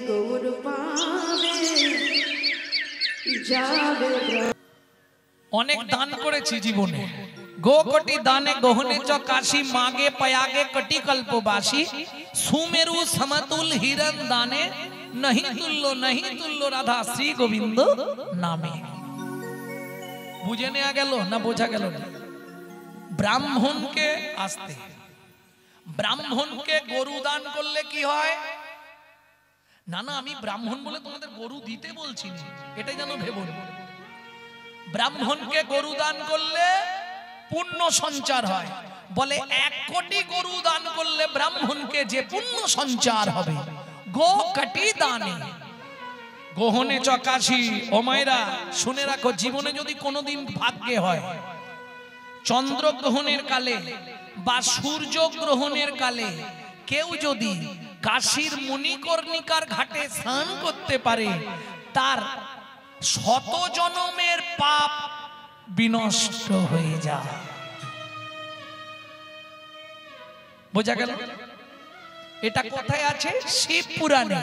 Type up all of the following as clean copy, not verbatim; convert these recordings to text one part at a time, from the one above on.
গৌর পাবে যাবে। অনেক দান করেছি জীবনে, গো কোটি দানে গহনে চ কাশী মাগে পয়াগে কটি কল্পবাসী সুমেরু সমতুল হিরণ দানে नहीं तुल्य राधा श्री गोविंद नामे। बुझे नेওয়া গেল না বোঝা গেল না? ব্রাহ্মণকে আসতে, ব্রাহ্মণকে গরু দান করলে কি হয়? না না, আমি ব্রাহ্মণ বলে তোমাদের গরু দিতে বলছি না, এটাই যেন ভেবো না। ব্রাহ্মণকে গরু দান করলে পুণ্য সঞ্চার হয়। বলে 1 কোটি গরু দান করলে ব্রাহ্মণকে যে পুণ্য সঞ্চার হবে, গো কটি দানে গহনে চকাশি। ও মায়েরা শুনে রাখো, জীবনে যদি কোনোদিন ভাগ্যে হয় চন্দ্র গ্রহণের কালে বা সূর্য গ্রহণের কালে কেউ যদি কাশীর মণিকর্ণিকার ঘাটে স্নান করতে পারে, তার 100 জন্মের পাপ বিনষ্ট হয়ে যায়। বোঝা গেল? এটা কোথায় আছে? শিব পুরাণে।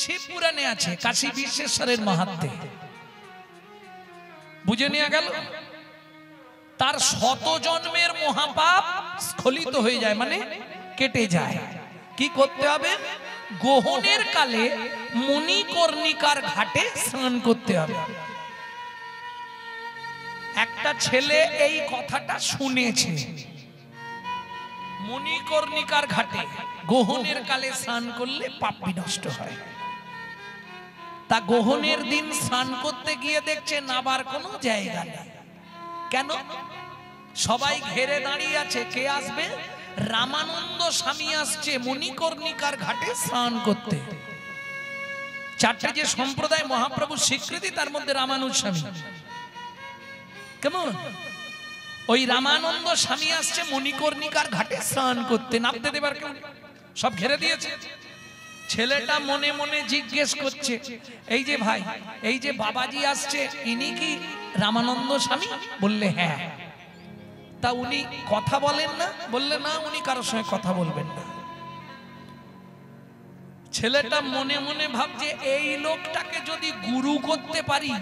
শিব পুরাণে আছে, কাশী বিশ্বেশ্বরের মাহাত্ম্যে। বুঝে নেওয়া গেল? তার 100 জন্মের মহাপাপ স্খলিত হয়ে যায়, মানে কেটে যায়। কি করতে হবে? গ্রহণের কালে মণিকর্ণিকার ঘাটে স্নান করতে হবে। একটা ছেলে এই কথাটা শুনেছে, মণিকর্ণিকার ঘাটে গ্রহণের কালে স্নান করলে পাপ বিনষ্ট হয়। তা গ্রহণের দিন স্নান করতে গিয়ে দেখছে নাবার কোনো জায়গা নেই। কেন? সবাই ঘেরে দাঁড়িয়ে আছে, কে আসবে? রামানন্দ স্বামী আসছে মণিকর্ণিকার ঘাটে স্নান করতে। 4টে যে সম্প্রদায় মহাপ্রভু স্বীকৃতি, তার মধ্যে রামানুজ স্বামী। কেমন? ওই রামানন্দ স্বামী আসছে মণিকর্ণিকার ঘাটে স্নান করতে। নামতে দেবার কেউ, সব ঘেরে দিয়েছে। ছেলেটা মনে মনে জিজ্ঞেস করছে, এই যে ভাই, এই যে বাবাজি আসছে, ইনি কি রামানন্দ স্বামী? বললে হ্যাঁ। তা উনি কথা বলেন না? বললে না, উনি কারোর সঙ্গে কথা বলবেন না। ছেলেটা মনে মনে ভাবছে, এই লোকটাকে যদি গুরু করতে পারি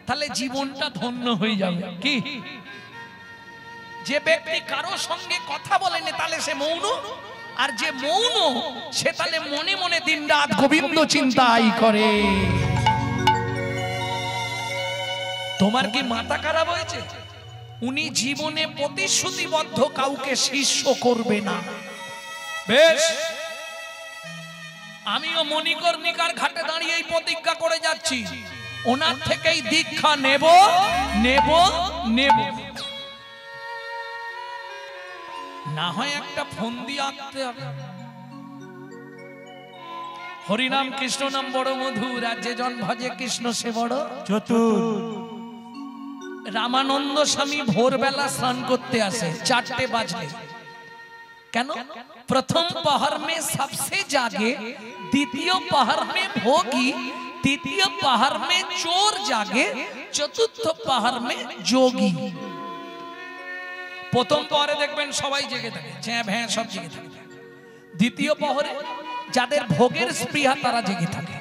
তাহলে জীবনটা ধন্য হয়ে যাবে। কি? যে ব্যক্তি কারো সঙ্গে কথা বলেনি তাহলে সে মৌন, আর যে মৌন সে তাহলে মনে মনে দিনরাত গোবিন্দ চিন্তাই করে। তোমার কি মাথা খারাপ হয়েছে? উনি জীবনে প্রতিশ্রুতিবদ্ধ কাউকে শিষ্য করবে না। বেশ, আমিও মণিকর্ণিকার ঘাটে দাঁড়িয়ে এই প্রতিজ্ঞা করে যাচ্ছি, ওনার থেকেই দীক্ষা নেব নেব নেব। না হয় একটা ফোন দিয়ে আঁকতে হবে, হরিনাম কৃষ্ণ নাম বড় মধুর, আর যে জন ভজে কৃষ্ণ সে বড় চতুর। রামানন্দ স্বামী ভোরবেলা স্নান করতে আসে 4টে বাজলে। কেন? প্রথম পহর মে সবসে জাগে, দ্বিতীয় পহর মে ভোগী, তৃতীয় পহর মে চোর জাগে, চতুর্থ পহর মে যোগী। প্রথম পহরে দেখবেন সবাই জেগে থাকে, চ্যাঁ ভ্যাঁ সব জেগে থাকে। দ্বিতীয় পহরে যাদের ভোগের স্পৃহা তারা জেগে থাকে।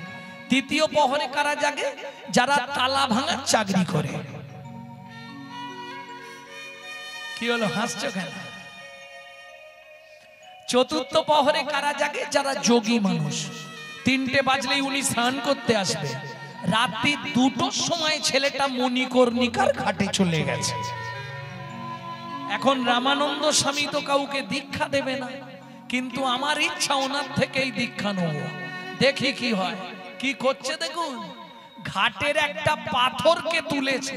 তৃতীয় পহরে কারা জাগে? যারা তালা ভাঙার চাকরি করে। কি হলো, হাসছো কেন? চতুর্থ পহরে কারা জাগে? যারা যোগী মানুষ। 3টে বাজলেই উনি স্নান করতে আসবে। রাত্রি 2টোর সময় ছেলেটা মণিকর্ণিকার ঘাটে চলে গেছে। এখন রামানন্দ স্বামী তো কাউকে দীক্ষা দেবে না, কিন্তু আমার ইচ্ছা ওনার থেকেই দীক্ষা নেব। দেখি কি হয়। কি করছে দেখুন, ঘাটের একটা পাথরকে তুলেছে,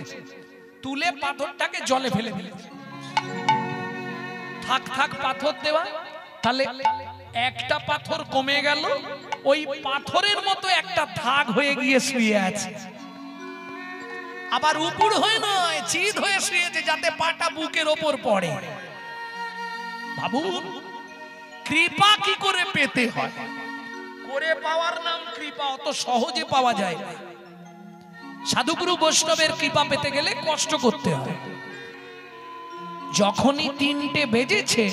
তুলে পাথরটাকে জলে ফেলে দিয়েছে। থাক থাক পাথর দেওয়া, তাহলে একটা পাথর কমে গেল, ওই পাথরের মতো একটা থাক হয়ে গিয়ে শুয়ে আছে। আবার উপর হয়ে নয়, চিত হয়ে শুয়েছে, যাতে পাটা বুকের ওপর পড়ে। ভাবুন, কৃপা কি করে পেতে হয়? করে পাওয়ার নাম কৃপা, অত সহজে পাওয়া যায় না। সাধুগুরু বৈষ্ণবের কৃপা পেতে গেলে কষ্ট করতে হয়। যখনই 3টে বেজেছে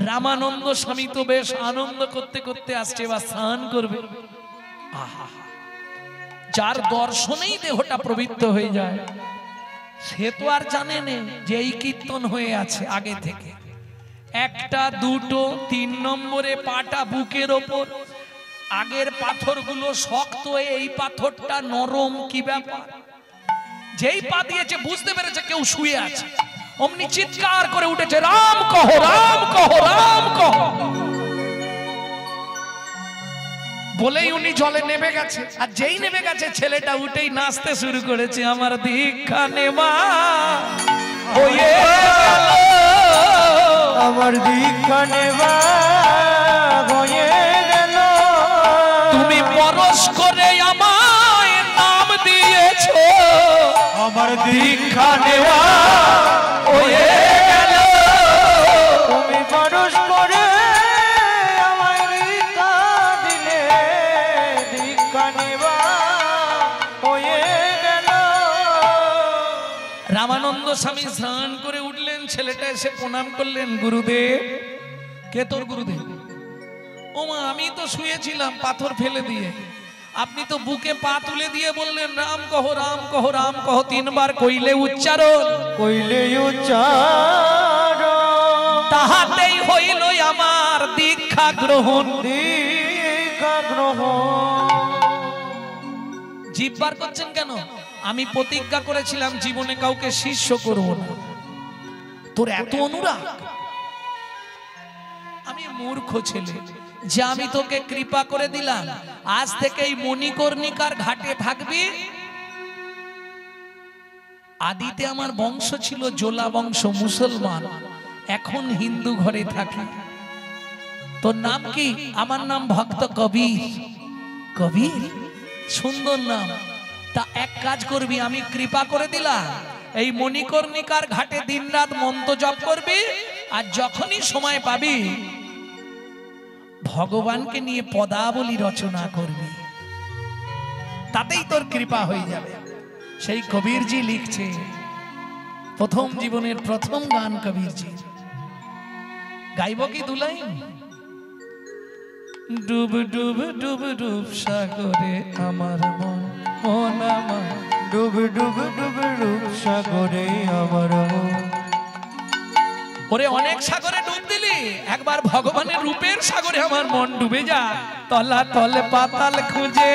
রামানন্দ স্বামী তো বেশ আনন্দ করতে করতে আসছে, বা স্নান করবে। আহা, যার দর্শনেই দেহটা পবিত্র হয়ে যায় সে তো আর জানে না যে এই কীর্তন হয়ে আছে আগে থেকে। 1টা 2টো 3 নম্বরে পাটা বুকের ওপর, আগের পাথরগুলো শক্ত, এই পাথরটা নরম, কি ব্যাপার? যেই পা দিয়েছে বুঝতে পেরেছে কেউ শুয়ে আছে, অমনি চিৎকার করে উঠেছে, রাম কহ, রাম কহ, রাম কহ। বলেই উনি জলে নেমে গেছে, আর যেই নেমে গেছে ছেলেটা উঠেই নাচতে শুরু করেছে, আমার দীক্ষা নেওয়া হয়ে গেল, আমার দীক্ষা নেওয়া হয়ে গেল, তুমি পরশ করে আমায় নাম দিয়েছো, আমার দীক্ষা নেওয়া হয়ে গেল, তুমি পরশ করে আমায় দীক্ষা দিলে, দীক্ষা নেওয়া হয়ে গেল। রামানন্দ স্বামী স্নান করে উঠলেন, ছেলেটা এসে প্রণাম করলেন, গুরুদেব। কে তোর গুরুদেব? ও মা, আমি তো শুয়েছিলাম পাথর ফেলে দিয়ে, আপনি তো বুকে পা তুলে দিয়ে বললেন রাম কহ, রাম কহ, রাম কহ, 3 বার কইলে উচ্চারণ, কইলে উচ্চারণ, তাহাতেই হইল আমার দীক্ষা গ্রহণ। দীক্ষা গ্রহণ। জিভ বার করছেন কেন? আমি প্রতিজ্ঞা করেছিলাম জীবনে কাউকে শিষ্য করব না। তোর এত অনুরাগ? আমি মূর্খ ছেলে যে আমি তোকে কৃপা করে দিলাম, আজ থেকে এই মণিকর্ণিকার ঘাটে থাকবি। আদিতে আমার বংশ ছিল জোলা বংশ, মুসলমান, এখন হিন্দু ঘরে থাকি। তোর নাম কি? আমার নাম ভক্ত কবির। কবির, সুন্দর নাম। তা এক কাজ করবি, আমি কৃপা করে দিলাম, এই মণিকর্ণিকার ঘাটে দিনরাত মন্ত্র জপ করবি, আর যখনই সময় পাবি ভগবানকে নিয়ে পদাবলী রচনা করবি, তাতেই তোর কৃপা হয়ে যাবে। সেই কবিরজি লিখছে, প্রথম জীবনের প্রথম গান কবিরজি। গাইব কি দুলাইন? ডুব ডুব ডুব ডুব সাগরে আমার মন, মন আমার, ডুব ডুব ডুব ডুব সাগরে আমার মন। ওরে অনেক সাগরে ডুব দিলি, একবার ভগবানের রূপের সাগরে আমার মন ডুবে যা। তলা তল পাতাল খুঁজে,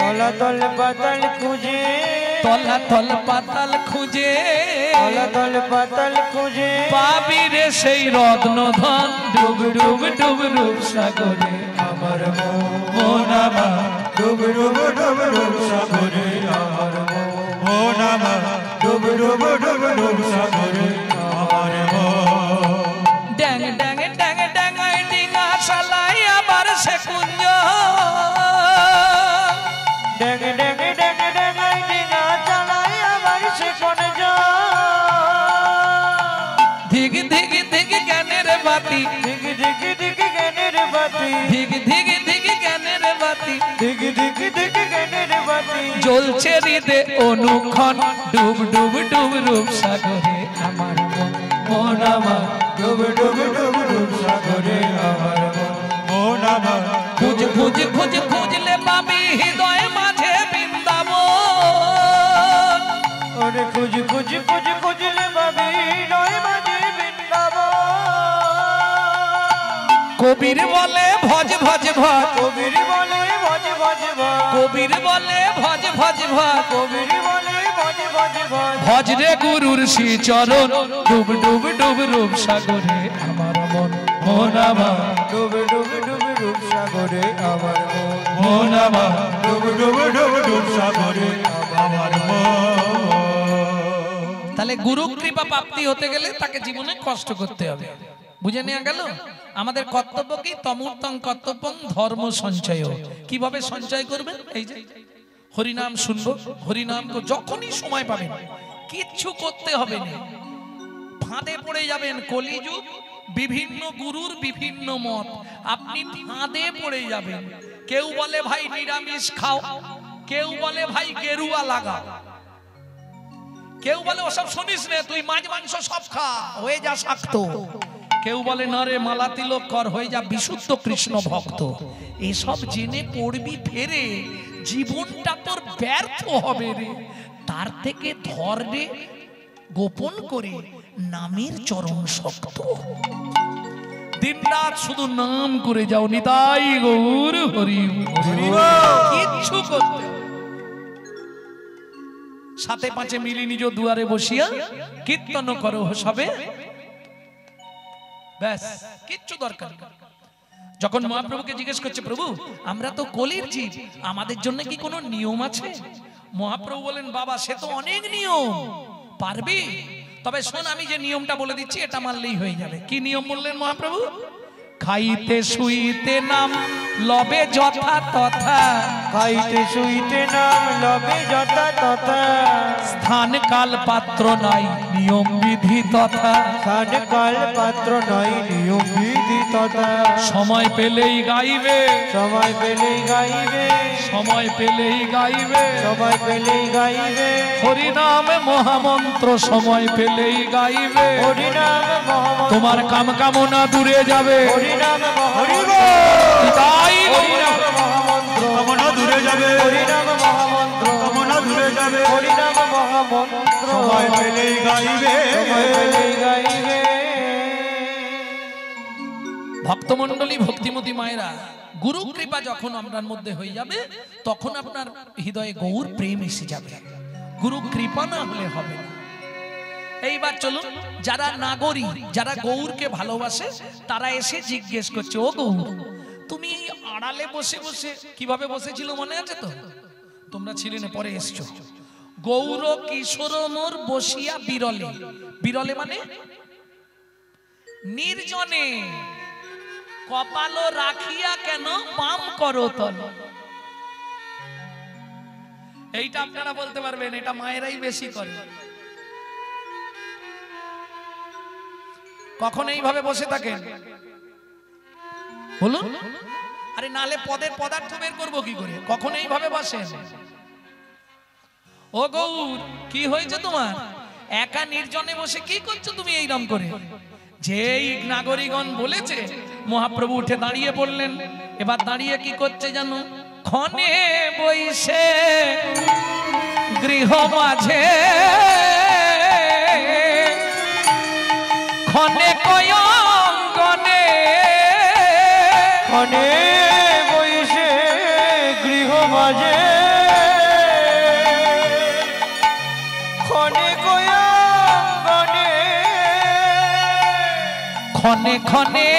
তলা তল পাতাল খুঁজে, তলা তল পাতাল খুঁজে, তলা তল পাতাল খুঁজে, পাবি রে সেই রত্ন ধন। ডুব ডুব ডুব ডুব সাগরে আমার মন, মন আমার, ডুব ডুব ডুব ডুব সাগরে আমার মন, মন আমার, ডুব ডুব ডুব ডুব সাগরে আমার মন। ড্যাং ড্যাং ড্যাং ড্যাঙাই ডিঙা শালাই আবার সে কুঞ্জ, ড্যাং ড্যাং ড্যাং ড্যাঙাই ডিঙা চালাই আবার সে কোন যা। ধিগ ধিগ ধিগ জ্ঞানের বাতি, দিগ দিগ দিগ জ্ঞানের বাতি, ধিগ ধিগ ধিগ জ্ঞানের বাতি, দিগ দিগ দিগ জ্ঞানের বাতি, জ্বলছে হৃদে অনুক্ষণ। ডুব ডুব ডুব রূপ সাগরে আমার মন, মন আমার, ডুব ডুব ডুব ডুব সাগরে আমার মন, মন আমার, খুঁজ খুঁজ খুঁজ খুঁজলে পাবি হৃদয় মাঝে বৃন্দাবন। ওরে খুঁজ খুঁজ খুঁজ খুঁজলে পাবি নয় মাঝে বৃন্দাবন। কবির বলে ভজ ভজ ভজ, কবির বলে ভজ ভজ ভজ, কবির বলে ভজ ভজ ভজ, কবির বলে ভজ ভজ ভজ, ভজ রে গুরুর শ্রী চরণ। ডুব ডুব ডুব রূপ সাগরে আমার মন, মন আমার, ডুব ডুব ডুব ডুব সাগরে আমার মন, মন আমার। ডুব ডুব ডুব ডুব সাগরে আমার মন। তাহলে গুরু কৃপা প্রাপ্তি হতে গেলে তাকে জীবনে কষ্ট করতে হবে। বুঝে নেওয়া গেল? আমাদের কর্তব্য কি? তমুর্তং কর্তব্যং ধর্ম সঞ্চয়। কিভাবে সঞ্চয় করবেন? এই যে হরিনাম শুনবো, হরিনাম যখনই সময় পাবেন, কিচ্ছু করতে হবে না, ফাঁদে পড়ে যাবেন। কলিযুগ, বিভিন্ন গুরুর বিভিন্ন মত, আপনি ফাঁদে পড়ে যাবেন। কেউ বলে ভাই নিরামিষ খাও, কেউ বলে ভাই গেরুয়া লাগাও, কেউ বলে ওসব শুনিস না, তুই মাছ মাংস সব খা, হয়ে যা শাক্ত। কেউ বলে না রে, মালা তিলক কর, হয়ে যা বিশুদ্ধ কৃষ্ণ ভক্ত। এসব জেনে পড়বি ফেরে, জীবনটা তোর ব্যর্থ হবে রে। তার থেকে ধর রে গোপন করে নামের চরণ শক্ত। দিনরাত শুধু নাম করে যাও, নিতাই গৌর হরি হরি, কিচ্ছু করতে সাথে পাঁচে মিলি নিজ দুয়ারে বসিয়া কীর্তন করো সবে, ব্যাস, কিচ্ছু দরকার। যখন মহাপ্রভুকে জিজ্ঞেস করছে, প্রভু আমরা তো কলির জীব, আমাদের জন্য কি কোনো নিয়ম আছে? মহাপ্রভু বলেন, বাবা সে তো অনেক নিয়ম, পারবি? তবে শোন, আমি যে নিয়মটা বলে দিচ্ছি এটা মানলেই হয়ে যাবে। কি নিয়ম বললেন মহাপ্রভু? খাইতে শুইতে নাম লবে যথা তথা, খাইতে শুইতে নাম লবে যথা তথা, স্থান কাল পাত্র নাই নিয়ম বিধি তথা, স্থান কাল পাত্র নাই নিয়ম বিধি তথা, সময় পেলেই গাইবে, সময় পেলেই গাইবে, সময় পেলেই গাইবে, সময় পেলেই গাইবে, হরিনাম মহামন্ত্র সময় পেলেই গাইবে, হরিনাম মহামন্ত্র তোমার কাম কামনা দূরে যাবে, হরিনাম মহামন্ত্র, তাই হরিনাম মহামন্ত্র কামনা দূরে যাবে, হরিনাম মহামন্ত্র কামনা দূরে যাবে, হরিনাম মহামন্ত্র সময় পেলেই গাইবে, সময় পেলেই গাইবে। ভক্তমণ্ডলী, ভক্তিমতী মায়েরা, গুরু কৃপা যখন আপনার মধ্যে হয়ে যাবে, তখন আপনার হৃদয়ে গৌর প্রেম এসে যাবে। গুরু কৃপা না হলে হবে না। এইবার চলুন, যারা নাগরী, যারা গৌরকে ভালোবাসে, তারা এসে জিজ্ঞেস করছে, ও গৌর তুমি আড়ালে বসে বসে কিভাবে বসেছিল মনে আছে তো? তোমরা ছিলে না, পরে এসছো। গৌর কিশোর মোর বসিয়া বিরলে, বিরলে মানে নির্জনে, কপাল রাখিয়া কেন পাম করো তল। এইটা আপনারা বলতে পারবেন, এটা মায়েরাই বেশি করে। কখন এইভাবে বসে থাকেন বলুন? আরে নালে পদের পদার্থ বের করবো কি করে? কখন এইভাবে বসেন? ও গৌর কি হয়েছে তোমার? একা নির্জনে বসে কি করছো তুমি এইরকম করে? যেই নাগরিকগণ বলেছে, মহাপ্রভু উঠে দাঁড়িয়ে পড়লেন। এবার দাঁড়িয়ে কি করছে জানো? ক্ষণে বইসে গৃহ মাঝে, ক্ষণে কয়ঙ্গনে, ক্ষণে বইসে গৃহ মাঝে, ক্ষণে কয়ঙ্গনে, ক্ষণে ক্ষণে।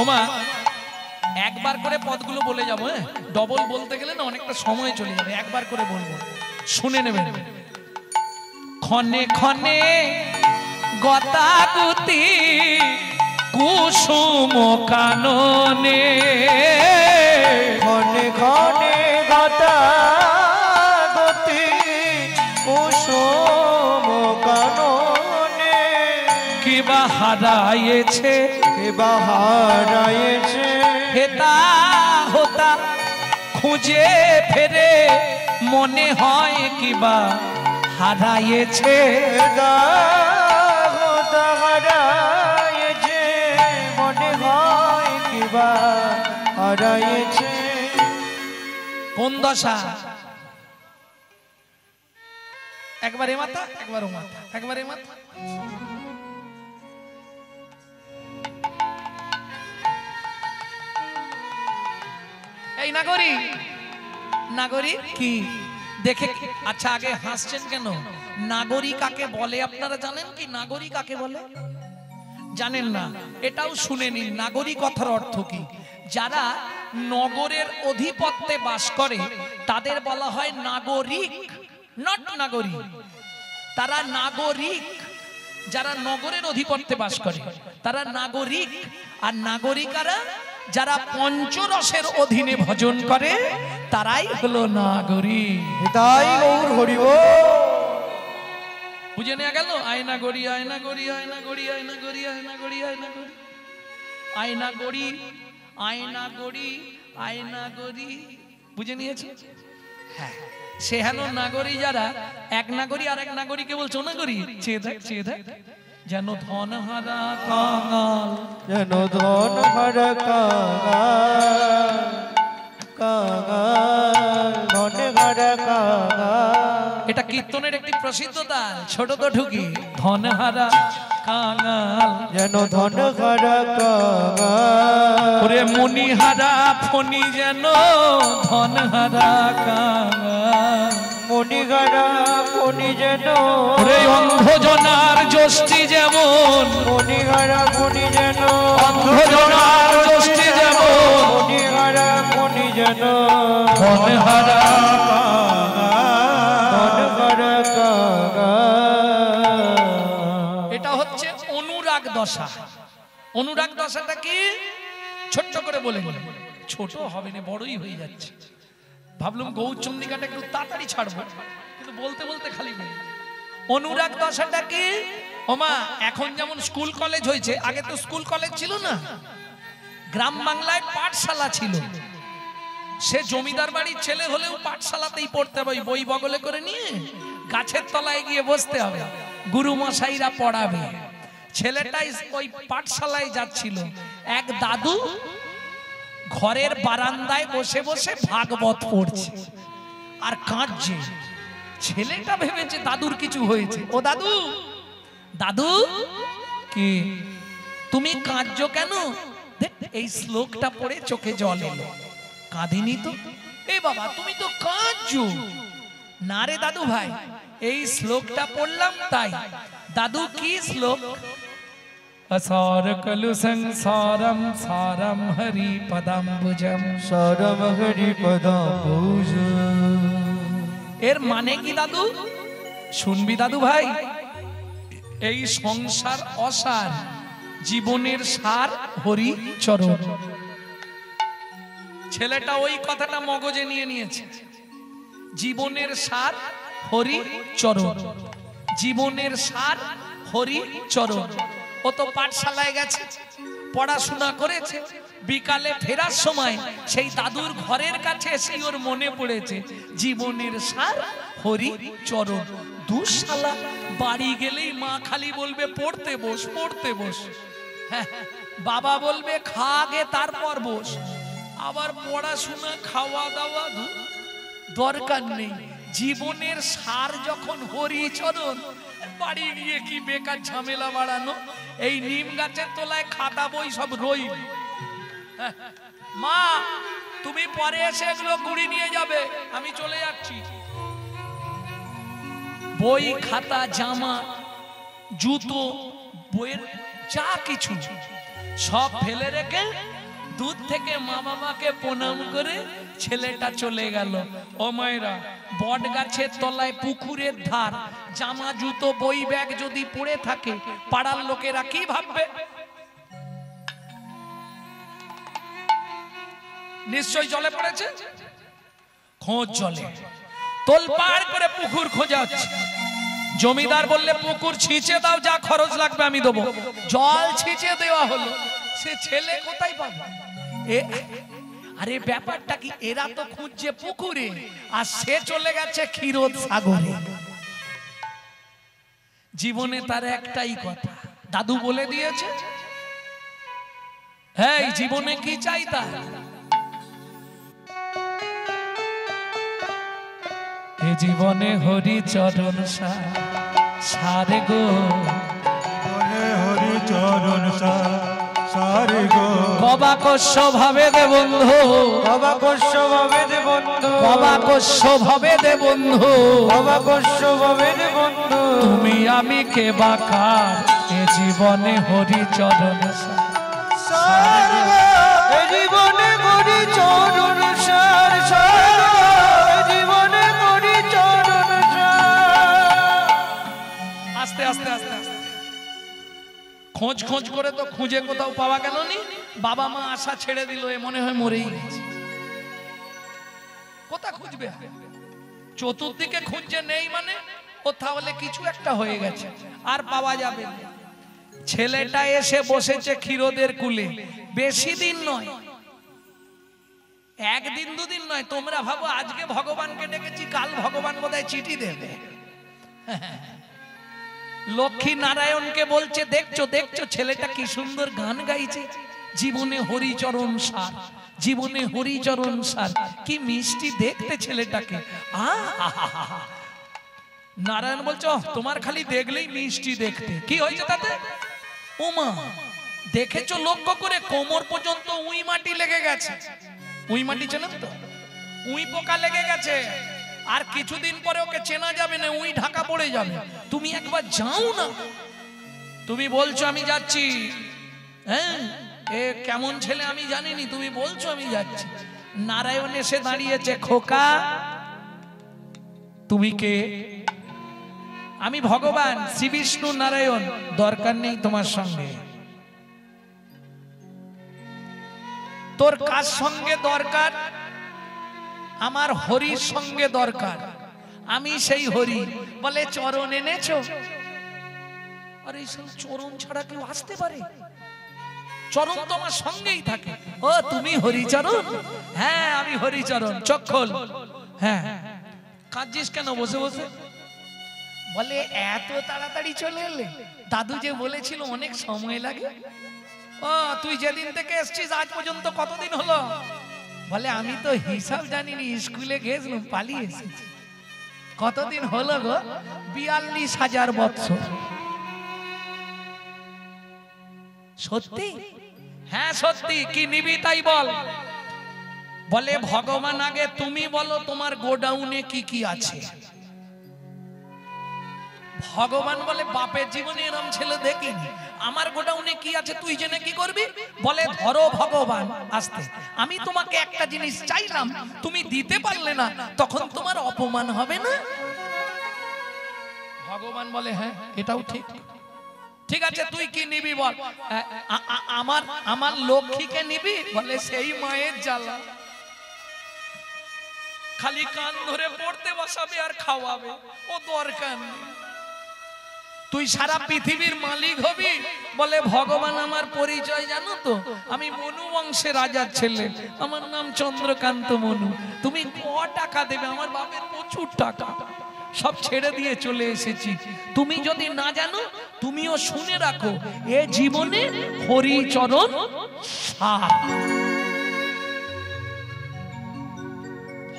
ওমা একবার করে পদগুলো বলে যাবো, হ্যাঁ? ডবল বলতে গেলে না অনেকটা সময় চলে যাবে, একবার করে বলবো, শুনে নেবেন। ক্ষণে ক্ষণে গতাগুতি কুসুম কাননে, ক্ষণে ক্ষণে গতাগতি কুসুম কাননে, কিবা হারায়েছে, কিবা হারায়েছে, হেতা হোতা খুঁজে ফেরে, মনে হয় কিবা হারায়েছে, হেতা হোতা হারায়েছে, মনে হয় কিবা হারায়েছে। কোন দশা? একবার এ মাথা, একবার ও মাথা, একবার এ মাথা। এই নাগরী, নাগরী কি দেখে? আচ্ছা আগে হাসছেন কেন? নাগরী কাকে বলে আপনারা জানেন কি? নাগরী কাকে বলে জানেন না? এটাও শুনে নিন, নাগরী কথার অর্থ কি। যারা নগরের অধিপত্যে বাস করে তাদের বলা হয় নাগরিক, নট নাগরী। তারা নাগরিক। যারা নগরের অধিপত্যে বাস করে তারা নাগরিক। আর নাগরিকারা যারা পঞ্চরসের অধীনে ভজন করে তারাই হলো নাগরিক। তাই গৌর হরি বল। বুঝে নেওয়া গেল? আয়না গড়ি, আয়না গড়ি, আয়না গড়ি, আয়না গড়ি, আয়না গড়ি, আয়না গড়ি, আয়না গড়ি, আয়না গড়ি, আয়না গড়ি। বুঝে নিয়েছে? হ্যাঁ। সেহানো নাগরী যারা এক নাগরী আর এক নাগরীকে বলছো নাগরী চেয়ে দেখ যেন ধন হারা কাঙাল, যেন ধন হারা কাঙাল, কাঙাল ধন হারা কাঙাল। এটা কীর্তনের একটি প্রসিদ্ধ তাল, ছোট তো ঢুকি। ধন হারা কাঙাল, যেন ধন হারা কাঙাল। ওরে মনি হারা ফণি যেন ধন হারা কাঙাল। মনি হারা ফণি যেন, ওরে অন্ধজনার যষ্টি যেমন, মনি হারা ফণি যেন, অন্ধজনার যষ্টি যেমন, মনি হারা ফণি যেন ধন হারা ধন হারা কাঙাল। এটা হচ্ছে অনুরাগ দশা। অনুরাগ দশাটা কি ছোট্ট করে বলে ছোট হবে না, বড়ই হয়ে যাচ্ছে। ভাবলাম গৌরচন্দ্রিকাটা একটু তাড়াতাড়ি ছাড়বো, কিন্তু বলতে বলতে খালি বলি। অনুরাগ দশাটা কি? ওমা এখন যেমন স্কুল কলেজ হয়েছে, আগে তো স্কুল কলেজ ছিল না, গ্রাম বাংলায় পাঠশালা ছিল। সে জমিদার বাড়ির ছেলে হলেও পাঠশালাতেই পড়তে হবে, বই বগলে করে নিয়ে গাছের তলায় গিয়ে বসতে হবে, গুরু মশাইরা পড়াবে। ছেলেটাই ওই পাঠশালায় যাচ্ছিল, এক দাদু ঘরের বারান্দায় বসে বসে ভাগবত পড়ছে আর কাঁদছে। ছেলেটা ভেবেছে দাদুর কিছু হয়েছে। ও দাদু, দাদু কি তুমি কাঁদছো কেন? এই শ্লোকটা পড়ে চোখে জল এলো। কাঁদিনি তো। এ বাবা তুমি তো কাঁদছো। না রে দাদু ভাই, এই শ্লোকটা পড়লাম তাই। দাদু কি শ্লোক? असार कलु संसारम सारम हरि पदाम्बुजम, সারম হরি পদাম্বুজ। এর মানে কি দাদু? শুনবি দাদু ভাই, এই সংসার অসার, জীবনের সার হরি চরণ। ছেলেটা ওই কথাটা মগজে নিয়ে নিয়েছে। জীবনের সার হরি চরণ, জীবনের সার হরি চরণ। ও তো পাঠশালায় গেছে, পড়াশোনা করেছে, বিকালে ফেরার সময় সেই দাদুর ঘরের কাছে এসে ওর মনে পড়েছে জীবনের সার হরি চরণ। দুঃশালা বাড়ি গেলেই মা খালি বলবে পড়তে বস, পড়তে বস। হ্যাঁ, বাবা বলবে খা আগে তারপর বস। আবার পড়াশোনা খাওয়া দাওয়া দরকার নেই। জীবনের সার যখন হরিচরণ, বাড়ি গিয়ে কি বেকার ঝামেলা বাড়ানো। এই নিম গাছের তলায় খাতা বই সব রই। মা তুমি পরে এসে এগুলো কুড়ি নিয়ে যাবে, আমি চলে যাচ্ছি। বই খাতা জামা জুতো বইয়ের যা কিছু সব ফেলে রেখে দূর থেকে মা বাবাকে প্রণাম করে ছেলেটা চলে গেল। ও মায়েরা, বট গাছের তলায় পুকুরের ধার, জামা জুতো বই ব্যাগ যদি পড়ে থাকে পাড়ার লোকেরা কি ভাববে? নিশ্চয় জলে পড়েছে, খোঁজ জলে তোলপাড় করে পুকুর খোঁজা হচ্ছে। জমিদার বললে পুকুর ছিঁচে দাও, যা খরচ লাগবে আমি দেবো। জল ছিঁচে দেওয়া হলো, সে ছেলে কোথায় পাবে? আরে ব্যাপারটা কি, এরা তো খুঁজছে পুকুরে আর সে চলে গেছে ক্ষীরোদ সাগরে। জীবনে তার একটাই কথা, দাদু বলে দিয়েছে, হ্যাঁ জীবনে কি চাই তার? এ জীবনে হরি চরণ সারে গো, হরি চরণ সারে গো। কবাকস্য ভাবে দে বন্ধু, অবাকস্য ভাবে দে বন্ধু, কবাকস্য ভাবে দে বন্ধু, অবাকস্য ভাবে দে বন্ধু। তুমি আমি কে বাকার, এ জীবনে হরি চরণ সারে গো। এ জীবনে হরি চরণ সার সারে গো। এ জীবনে হরি চরণ সার। আস্তে আস্তে আস্তে আস্তে খোঁজ খোঁজ করে তো খুঁজে কোথাও পাওয়া গেল নি। বাবা মা আশা ছেড়ে দিল, এ মনে হয় মরেই গেছে। কোথা খুঁজবে? চতুর্দিকে খুঁজে নেই মানে ও তাহলে কিছু একটা হয়ে গেছে, আর পাওয়া যাবে না। ছেলেটা এসে বসেছে ক্ষীরোদের কুলে, বেশি দিন নয়, একদিন দুদিন নয়, তোমরা ভাবো আজকে ভগবানকে ডেকেছি, কাল ভগবান বোধহয় চিঠি দেবে। লক্ষ্মী নারায়ণকে বলছে, দেখছো দেখছো ছেলেটা কি সুন্দর গান গাইছে, জীবনে হরিচরণ সার, জীবনে হরিচরণ সার, কি মিষ্টি দেখতে ছেলেটাকে। নারায়ণ বলছো তোমার খালি দেখলেই মিষ্টি দেখতে, কি হয়েছে তাতে? ওমা দেখেছো লক্ষ্য করে, কোমর পর্যন্ত উই মাটি লেগে গেছে। উই মাটি চেনেন তো? উই পোকা লেগে গেছে, আর কিছুদিন পরে ওকে চেনা যাবে না, উই ঢাকা পড়ে যাবে। তুমি একবার যাও না। তুমি বলছো আমি যাচ্ছি, হ্যাঁ এ কেমন ছেলে আমি জানিনি, তুমি বলছো আমি যাচ্ছি। নারায়ণ এসে দাঁড়িয়েছে, খোকা তুমি কে? আমি ভগবান শ্রী বিষ্ণু নারায়ণ, দরকার নেই তোমার সঙ্গে। তোর কার সঙ্গে দরকার? আমার হরির সঙ্গে দরকার, আমি সেই হরি। বলে চরণ এনেছো? আরে চরণ ছাড়া কেউ আসতে পারে? চরণ তোমার সঙ্গেই থাকে। ও তুমি হরিচরণ? হ্যাঁ আমি হরিচরণ। চোখ খোল। হ্যাঁ কাঁদছিস কেন বসে বসে? বলে এত তাড়াতাড়ি চলে এলে, দাদু যে বলেছিল অনেক সময় লাগে। ও তুই যেদিন থেকে এসছিস আজ পর্যন্ত কতদিন হলো? বলে আমি তো হিসাব জানিনি, স্কুলে গেছিলাম পালিয়ে এসেছি। কতদিন হলো গো? 42,000 বছর। সত্যি? হ্যাঁ সত্যি। কি নিবি তাই বল। বলে ভগবান আগে তুমি বলো তোমার গোডাউনে কি কি আছে। ভগবান বলে বাপের জীবনে এরম ছেলে দেখিনি, আমার গোডাউনে কি আছে তুই জেনে কি করবি? বলে ধরো ভগবান আসতে, আমি তোমাকে একটা জিনিস চাইলাম, তুমি দিতে পারলে না, তখন তোমার অপমান হবে না? ভগবান বলে হ্যাঁ এটাও ঠিক। ঠিক আছে তুই কি নিবি বল। আমার লক্ষ্মীকে নিবি? বলে সেই মায়ের জ্বালা, খালি কান ধরে পড়তে বসাবে আর খাওয়াবে, ও দরকার নেই। তুই সারা পৃথিবীর মালিক হবি? বলে ভগবান আমার পরিচয় জানো তো, আমি মনু বংশের রাজার ছেলে, আমার নাম চন্দ্রকান্ত মনু। তুমি ক টাকা দেবে? আমার বাপের প্রচুর টাকা, সব ছেড়ে দিয়ে চলে এসেছি। তুমি যদি না জানো তুমিও শুনে রাখো, এ জীবনে হরিচরণ সার।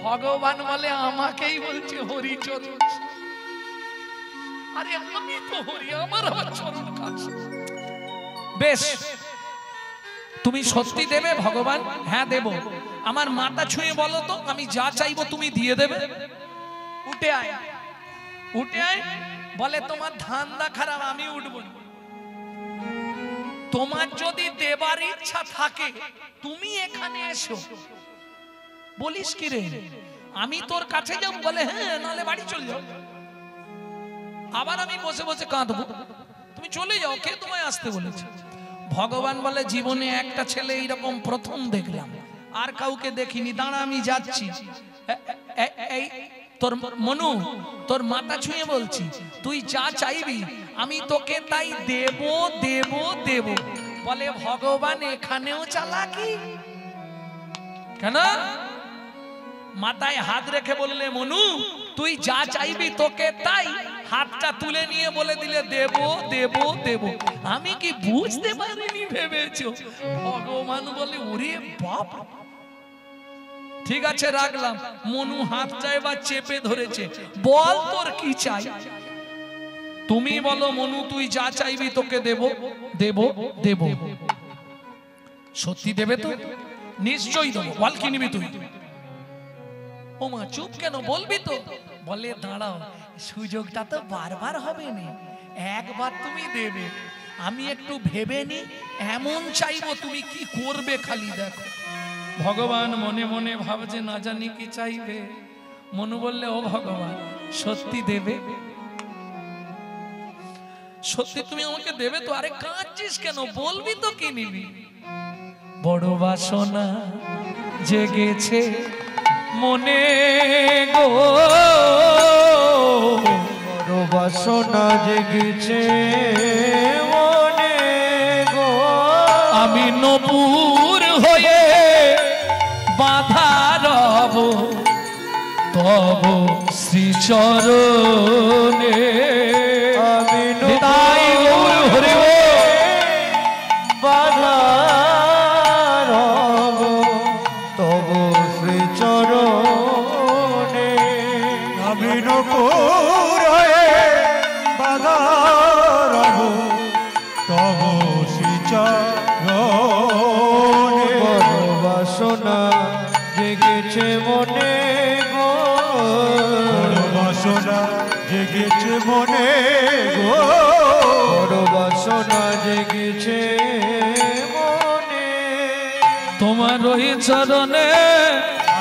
ভগবান বলে আমাকেই বলছে হরিচরণ। আরে আমি তো হরি, আমার আবার চরণ কাছে। বেশ তুমি সত্যি দেবে? ভগবান হ্যাঁ দেব। আমার মাথা ছুঁয়ে বলো তো, আমি যা চাইবো তুমি দিয়ে দেবে? উঠে আয়, উঠে আয়। বলে তোমার ধান্দা খারাপ, আমি উঠবো না। তোমার যদি দেবার ইচ্ছা থাকে তুমি এখানে এসো। বলিস কি রে, আমি তোর কাছে যাবো? বলে হ্যাঁ, নালে বাড়ি চলে যাও। আবার আমি বসে বসে কাঁদবো? তুমি চলে যাও, কে তোমায় আসতে বলেছে? ভগবান বলে জীবনে একটা ছেলে এইরকম প্রথম দেখলাম, আর কাউকে দেখিনি, দাঁড়া আমি যাচ্ছি। এই তোর মনু, তোর মাথা ছুঁয়ে বলছি, তুই যা চাইবি আমি তোকে তাই দেব দেব দেব। বলে ভগবান এখানেও চালাকি কেন? মাথায় হাত রেখে বললে মনু তুই যা চাইবি তোকে তাই, হাতটা তুলে নিয়ে বলে দিলে দেব দেব দেব। আমি কি বুঝতে পারিনি ভেবেছো? ভগবান বলে ওরে বাপ, ঠিক আছে রাখলাম। মনু হাতটা এবার চেপে ধরেছে, বল তোর কি চাই? তুমি বলো মনু, তুই যা চাইবি তোকে দেব দেব দেব। সত্যি দেবে তো? নিশ্চয়ই দেবো। বল কি নিবি তুই? ও মা চুপ কেন, বলবি তো? বলে দাঁড়াও, সুযোগটা তো বারবার হবে না, একবার তুমি দেবে, আমি একটু ভেবে নি, এমন চাইবো তুমি কি করবে খালি দেখো। ভগবান মনে মনে ভাবছে না জানি কি চাইবে। মনু বললে ও ভগবান সত্যি দেবে? সত্যি তুমি আমাকে দেবে তো? আরে কাঁদছিস কেন, বলবি তো কি নিবি? বড় বাসনা জেগেছে মনে গো, বড় বাসনা জেগেছে মনে গো, আমি নপুর হয়ে বাধা তব শ্রীচরণে আমি নিতাই গৌর হরি বল। বাধা রব তব শ্রীচরণে আমি নপুর হয়ে বাধা রব তব শ্রীচরণে বাসনা জেগেছে মনে গো বাসনা জেগেছে মনে গো বাসনা জেগেছে মনে তোমার ওই চরণে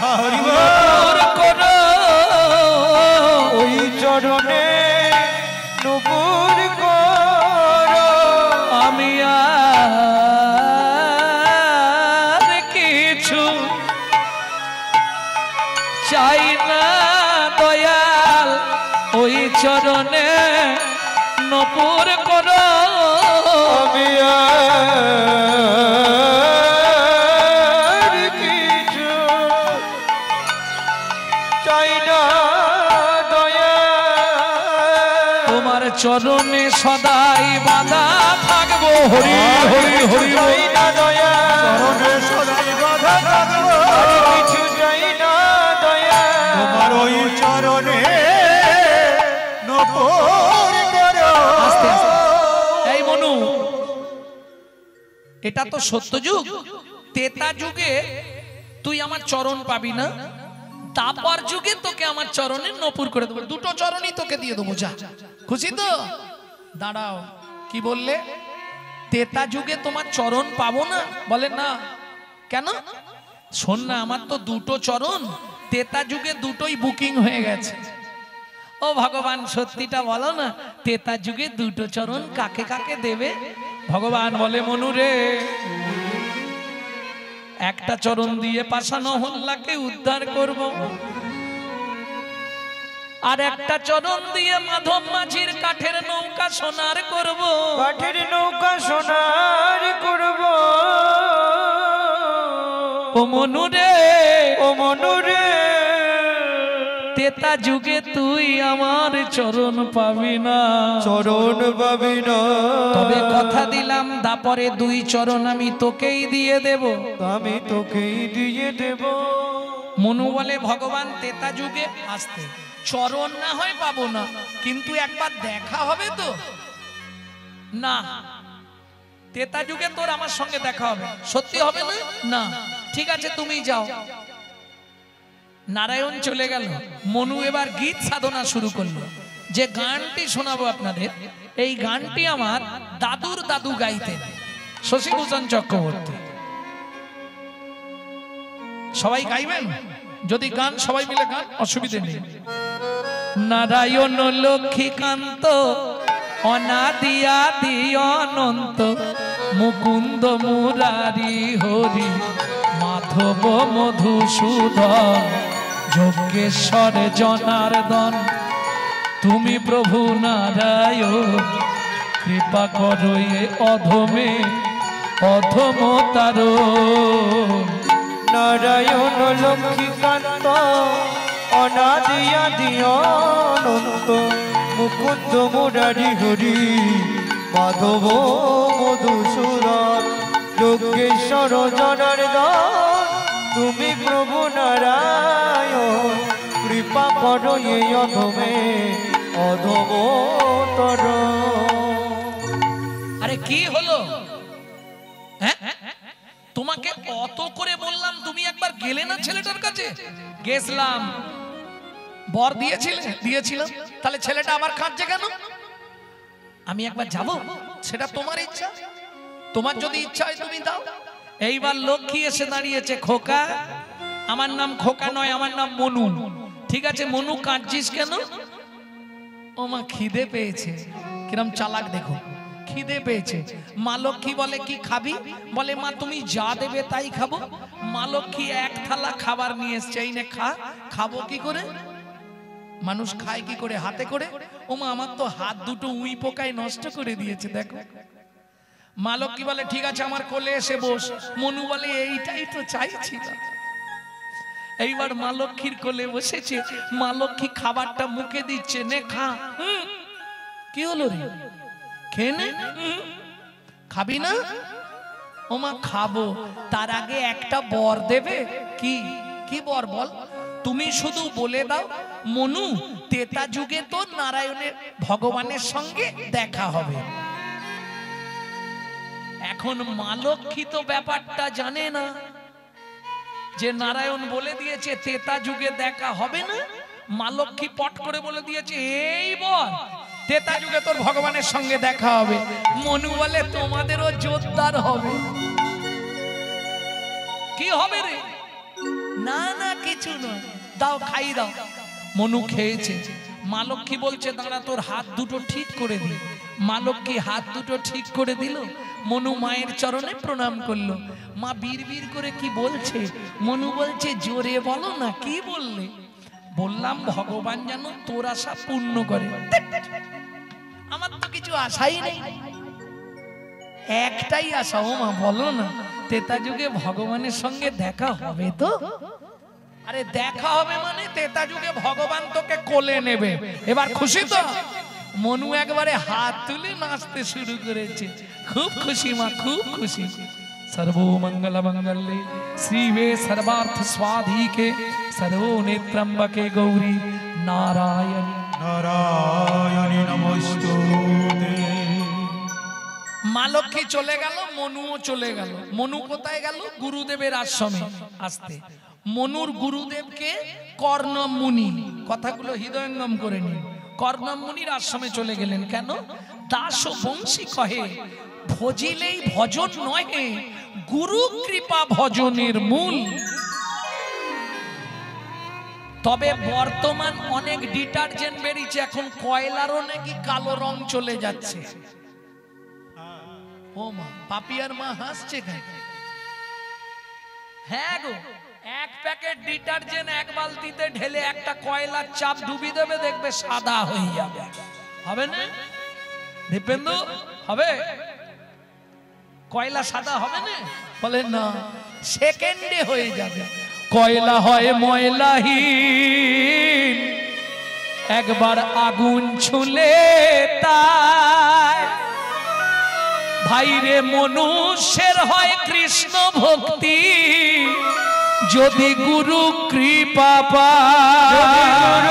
হরিবল করো ওই চরণে নপুর করো আমি আর কিছু চাই না দয়াল ওই চরণে নপুর করো আমি আর কিছু চাই না দয়া তোমার চরণে সদাই বাঁধা থাকবো হরি হরি হরি চাই না দয়া চরণে সদাই বাধা থাকবো কিছু চাই না দয়া তোমার ওই চরণে নপুর করো আস্তে আস্তে। এই মনু, এটা তো সত্য যুগ। তেতা যুগে তুই আমার চরণ পাবি না, তারপর যুগে তোকে আমার চরণে নপুর করে দেবো। দুটো চরণই তোকে দিয়ে দেবো, যা। খুশি তো? দাঁড়াও, কি বললে? তেতা যুগে তোমার চরণ পাবো না? বলে না কেন? শোন না, আমার তো দুটো চরণ তেতা যুগে দুটোই বুকিং হয়ে গেছে। ও ভগবান, সত্যিটা বলো না, তেতা যুগে দুটো চরণ কাকে কাকে দেবে? ভগবান বলে, মনুরে, একটা চরণ দিয়ে পাষাণ হল্লাকে উদ্ধার করব, আর একটা চরণ দিয়ে মাধব মাঝির কাঠের নৌকা সোনার করব। কাঠের নৌকা সোনার করব ও মনুরে, ও মনুরে, তেতা যুগে তুই আমার চরণ পাবি না, চরণ পাবি না। তবে কথা দিলাম, দাপরে দুই চরণ আমি তোকেই দিয়ে দেব। আমি তোকেই দিয়ে দেব। মনু বলে, ভগবান, তেতা যুগে আসতে চরণ না হয় পাবো না, কিন্তু একবার দেখা হবে তো? না, তেতা যুগে তোর আমার সঙ্গে দেখা হবে। সত্যি হবে না? না, ঠিক আছে, তুমি যাও। নারায়ণ চলে গেল। মনু এবার গীত সাধনা শুরু করলো। যে গানটি শোনাবো আপনাদের, এই গানটি আমার দাদুর দাদু গাইতেন, শশীভূষণ চক্রবর্তী। সবাই গাইবেন? যদি গান সবাই মিলে গান, অসুবিধে নেই। নারায়ণ লক্ষ্মীকান্ত অনাদি আদি অনন্ত, মুকুন্দ মুরারি হরি মাধব মধুসূদন, যজ্ঞেশ্বর জনার্দন, তুমি প্রভু নারায়ণ, কৃপা করো এ অধমে অধমতারণ। নারায়ণ লক্ষ্মীকান্ত অনাদি আদি অনন্ত, মুকুন্দ মুরারি হরি মাধব মধুসূদন, যজ্ঞেশ্বর জনার্দন, তুমি প্রভু নারায়ণ, কৃপা করো এই অধমে অধমতরণ। আরে কি হলো? হ্যাঁ, তোমাকে কত করে বললাম, তুমি একবার গেলে না ছেলেটার কাছে? গেছলাম। বর দিয়েছিলে? দিয়েছিলাম। তাহলে ছেলেটা আবার কাঁদছে কেন? আমি একবার যাব, সেটা তোমার ইচ্ছা। তোমার যদি ইচ্ছা হয় তুমি দাও। এইবার লক্ষ্মী এসে দাঁড়িয়েছে। খোকা, আমার নাম খোকা নয়, আমার নাম মনু। ঠিক আছে, মনু, কাঁদছিস কেন? ও মা, খিদে পেয়েছে। কিরম চালাক দেখো, খিদে পেয়েছে। মা লক্ষ্মী বলে, কি খাবি? বলে, মা তুমি যা দেবে তাই খাবো। মা লক্ষ্মী এক থালা খাবার নিয়ে এসছে, এই নে খা। খাবো কি করে? মানুষ খায় কি করে? হাতে করে। ও মা, আমার তো হাত দুটো উই পোকায় নষ্ট করে দিয়েছে, দেখো। মা লক্ষ্মী বলে, ঠিক আছে, আমার কোলে এসে বস। মনু বলে, এইটাই তো চাইছি। এইবার মা লক্ষ্মীর কোলে বসেছে, মা লক্ষ্মী খাবারটা মুখে দিচ্ছে, নে খা। কি হলো রে, খেয়ে নে। খাবি না? ও মা খাবো। তার আগে একটা বর দেবে। কি কি বর বল? তুমি শুধু বলে দাও, মনু তেতা যুগে তো নারায়ণের ভগবানের সঙ্গে দেখা হবে। এখন মা লক্ষ্মী তো ব্যাপারটা জানে না যে নারায়ণ বলে দিয়েছে তেতা যুগে দেখা হবে না। মা লক্ষ্মী পট করে বলে দিয়েছে, এই বল তেতা যুগে তোর ভগবানের সঙ্গে দেখা হবে। মনু বলে, তোমাদেরও জোরদার হবে। কি হবে রে? না না কিছু নয়, দাও খাই দাও। মনু খেয়েছে। মা লক্ষ্মী বলছে, দাঁড়া তোর হাত দুটো ঠিক করে দিল। মা লক্ষ্মী হাত দুটো ঠিক করে দিল। মনু মায়ের চরণে প্রণাম করলো। মা বিড়বিড় করে কি বলছে? মনু বলছে, জোরে বলো না, কি বললে? বললাম ভগবান যেন তোর আশা পূর্ণ করে। আমার তো কিছু আশাই নেই, একটাই আশা। ও মা বলো না, তেতা যুগে ভগবানের সঙ্গে দেখা হবে তো? আরে দেখা হবে মানে তেতা যুগে ভগবান তোকে কোলে নেবে। এবার খুশি তো? মনু একবারে হাত তুলে নাচতে শুরু করেছে। খুব খুশি মা, খুব খুশি। सर्वमंगल मंगल्ये श्रीवे सर्वार्थ स्वाधिके सर्वो नेत्रम्बके गौरी नारायणी नारायणी नमस्तुते। মা লক্ষ্মী চলে গেল, মনুও চলে গেল। মনু কোথায় গেল? গুরুদেবের আশ্রমে আসতে। মনুর গুরুদেবকে কর্ণম মুনি, কথাগুলো হৃদয়ঙ্গম করে নিন। কর্ণম মুনির আশ্রমে চলে গেলেন। কেন? দাস বংশী কহে ভজিলেই ভজন নহে, গুরু কৃপা ভজনের মূল। তবে বর্তমান অনেক ডিটারজেন্ট বেরিয়েছে, এখন কয়লারও নাকি কালো রং চলে যাচ্ছে। ও মা, পাপিয়ার মা হাসছে কেন? হ্যাঁ গো, এক প্যাকেট ডিটারজেন্ট এক বালতিতে ঢেলে একটা কয়লার চাপ ডুবি দেবে, দেখবে সাদা হয়ে যাবে। হবে না দীপেন্দু? হবে? কয়লা সাদা হবে না? বলে না, সেকেন্ডে হয়ে যাবে। কয়লা হয় ময়লাহীন, একবার আগুন ছুলে তাই। ভাইরে মনুষ্যের হয় কৃষ্ণ ভক্তি, যদি গুরু কৃপা পায়।